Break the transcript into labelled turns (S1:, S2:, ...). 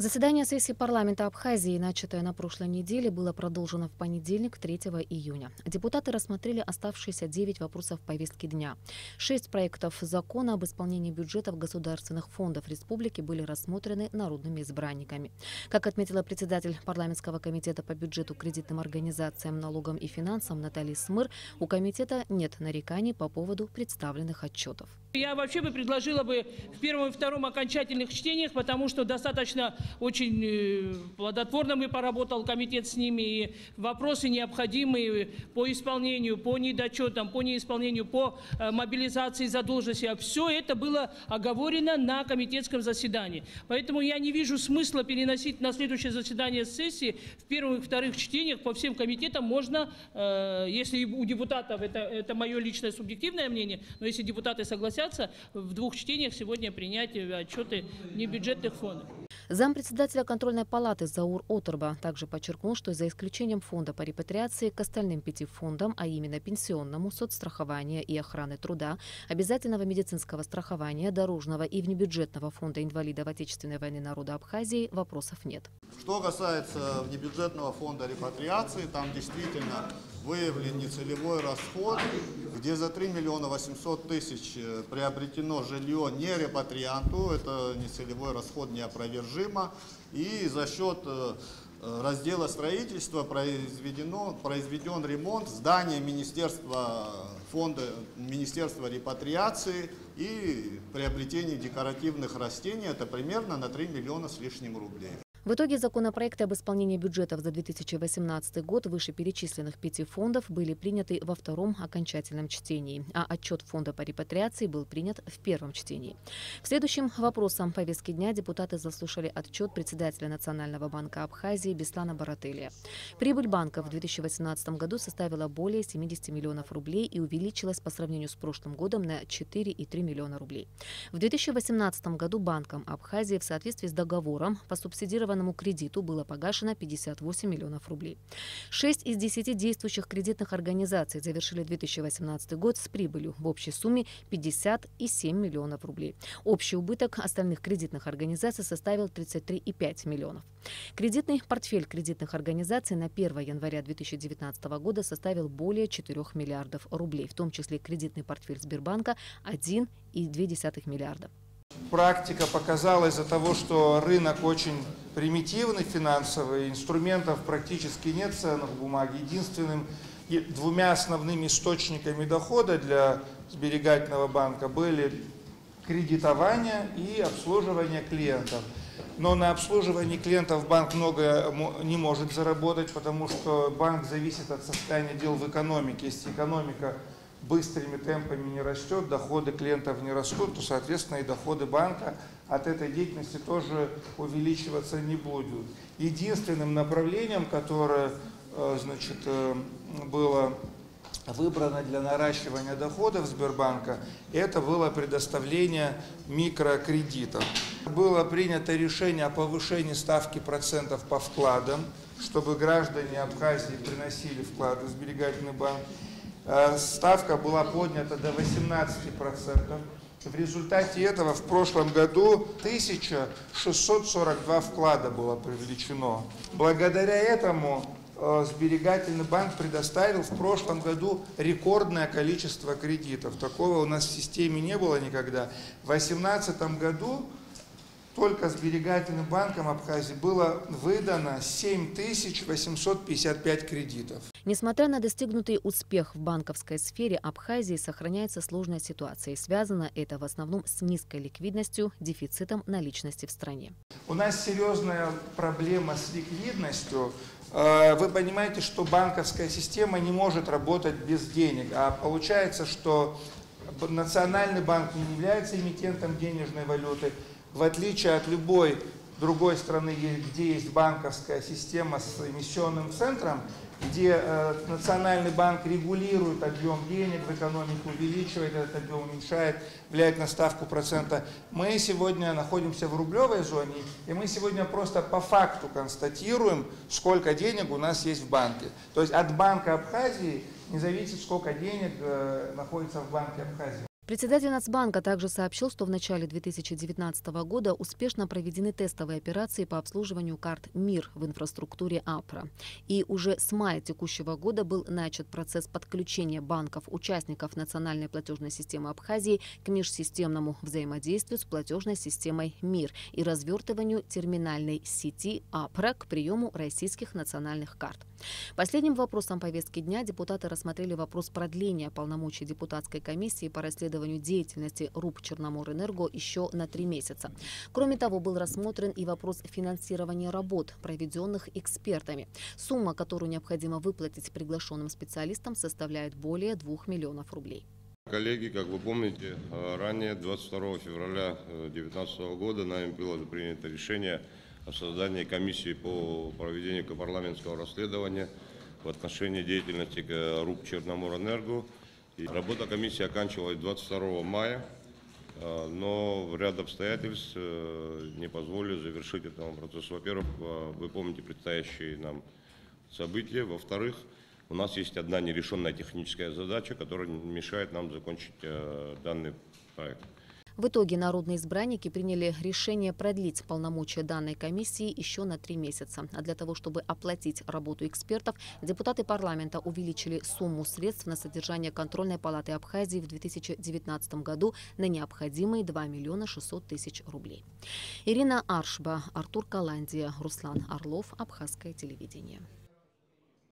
S1: Заседание сессии парламента Абхазии, начатое на прошлой неделе, было продолжено в понедельник, 3 июня. Депутаты рассмотрели оставшиеся 9 вопросов повестки дня. 6 проектов закона об исполнении бюджетов государственных фондов республики были рассмотрены народными избранниками. Как отметила председатель парламентского комитета по бюджету, кредитным организациям, налогам и финансам Наталья Смыр, у комитета нет нареканий по поводу представленных отчетов.
S2: Я вообще бы предложила бы в первом и втором окончательных чтениях, потому что достаточно очень плодотворно мы поработал комитет с ними, и вопросы необходимые по исполнению, по недочетам, по неисполнению, по мобилизации задолженности. Все это было оговорено на комитетском заседании. Поэтому я не вижу смысла переносить на следующее заседание сессии. В первых и вторых чтениях по всем комитетам можно, если у депутатов, это мое личное субъективное мнение, но если депутаты согласятся, в двух чтениях сегодня принять отчеты небюджетных фондов.
S1: Зампредседателя контрольной палаты Заур Отурба также подчеркнул, что за исключением фонда по репатриации к остальным 5 фондам, а именно пенсионному, соцстрахования и охраны труда, обязательного медицинского страхования, дорожного и внебюджетного фонда инвалидов Отечественной войны народа Абхазии, вопросов нет.
S3: Что касается внебюджетного фонда репатриации, там действительно выявлен нецелевой расход, где за 3 800 000 приобретено жилье не репатрианту, это нецелевой расход неопровержимо, и за счет раздела строительства произведен ремонт здания Министерства репатриации и приобретение декоративных растений, это примерно на 3 миллиона с лишним рублей.
S1: В итоге законопроекты об исполнении бюджетов за 2018 год вышеперечисленных 5 фондов были приняты во втором окончательном чтении, а отчет фонда по репатриации был принят в первом чтении. В следующем вопросом повестки дня депутаты заслушали отчет председателя Национального банка Абхазии Беслана Барателия. Прибыль банка в 2018 году составила более 70 миллионов рублей и увеличилась по сравнению с прошлым годом на 4,3 миллиона рублей. В 2018 году банком Абхазии в соответствии с договором по субсидированному кредиту было погашено 58 миллионов рублей. 6 из 10 действующих кредитных организаций завершили 2018 год с прибылью в общей сумме 50,7 миллионов рублей. Общий убыток остальных кредитных организаций составил 33,5 миллионов. Кредитный портфель кредитных организаций на 1 января 2019 года составил более 4 миллиардов рублей, в том числе кредитный портфель Сбербанка 1,2 миллиарда.
S4: Практика показала из-за того, что рынок очень примитивный финансовый, инструментов практически нет, ценных бумаг. Единственным двумя основными источниками дохода для сберегательного банка были кредитование и обслуживание клиентов. Но на обслуживании клиентов банк много не может заработать, потому что банк зависит от состояния дел в экономике. Если экономика быстрыми темпами не растет, доходы клиентов не растут, то, соответственно, и доходы банка от этой деятельности тоже увеличиваться не будут. Единственным направлением, которое было выбрано для наращивания доходов Сбербанка, это было предоставление микрокредитов. Было принято решение о повышении ставки процентов по вкладам, чтобы граждане Абхазии приносили вклады в сберегательный банк. Ставка была поднята до 18%. В результате этого в прошлом году 1642 вклада было привлечено. Благодаря этому сберегательный банк предоставил в прошлом году рекордное количество кредитов. Такого у нас в системе не было никогда. В 2018 году только сберегательным банком Абхазии было выдано 7855 кредитов.
S1: Несмотря на достигнутый успех в банковской сфере, Абхазии сохраняется сложная ситуация. И связано это в основном с низкой ликвидностью, дефицитом наличности в стране.
S4: У нас серьезная проблема с ликвидностью. Вы понимаете, что банковская система не может работать без денег. А получается, что Национальный банк не является эмитентом денежной валюты. В отличие от любой другой страны, где есть банковская система с эмиссионным центром, где Национальный банк регулирует объем денег в экономику, увеличивает этот объем, уменьшает, влияет на ставку процента. Мы сегодня находимся в рублевой зоне, и мы сегодня просто по факту констатируем, сколько денег у нас есть в банке. То есть от Банка Абхазии не зависит, сколько денег находится в Банке Абхазии.
S1: Председатель Нацбанка также сообщил, что в начале 2019 года успешно проведены тестовые операции по обслуживанию карт МИР в инфраструктуре АПРА. И уже с мая текущего года был начат процесс подключения банков-участников национальной платежной системы Абхазии к межсистемному взаимодействию с платежной системой МИР и развертыванию терминальной сети АПРА к приему российских национальных карт. Последним вопросом повестки дня депутаты рассмотрели вопрос продления полномочий депутатской комиссии по расследованию деятельности РУП «Черноморэнерго» еще на 3 месяца. Кроме того, был рассмотрен и вопрос финансирования работ, проведенных экспертами. Сумма, которую необходимо выплатить приглашенным специалистам, составляет более 2 миллионов рублей.
S5: Коллеги, как вы помните, ранее, 22 февраля 2019 года, нами было принято решение о создании комиссии по проведению парламентского расследования в отношении деятельности РУП «Черноморэнерго». И работа комиссии оканчивалась 22 мая, но ряд обстоятельств не позволили завершить этому процессу. Во-первых, вы помните предстоящие нам события. Во-вторых, у нас есть одна нерешенная техническая задача, которая мешает нам закончить данный проект.
S1: В итоге народные избранники приняли решение продлить полномочия данной комиссии еще на 3 месяца. А для того, чтобы оплатить работу экспертов, депутаты парламента увеличили сумму средств на содержание контрольной палаты Абхазии в 2019 году на необходимые 2 миллиона 600 тысяч рублей. Ирина Аршба, Артур Каландия, Руслан Орлов, Абхазское телевидение.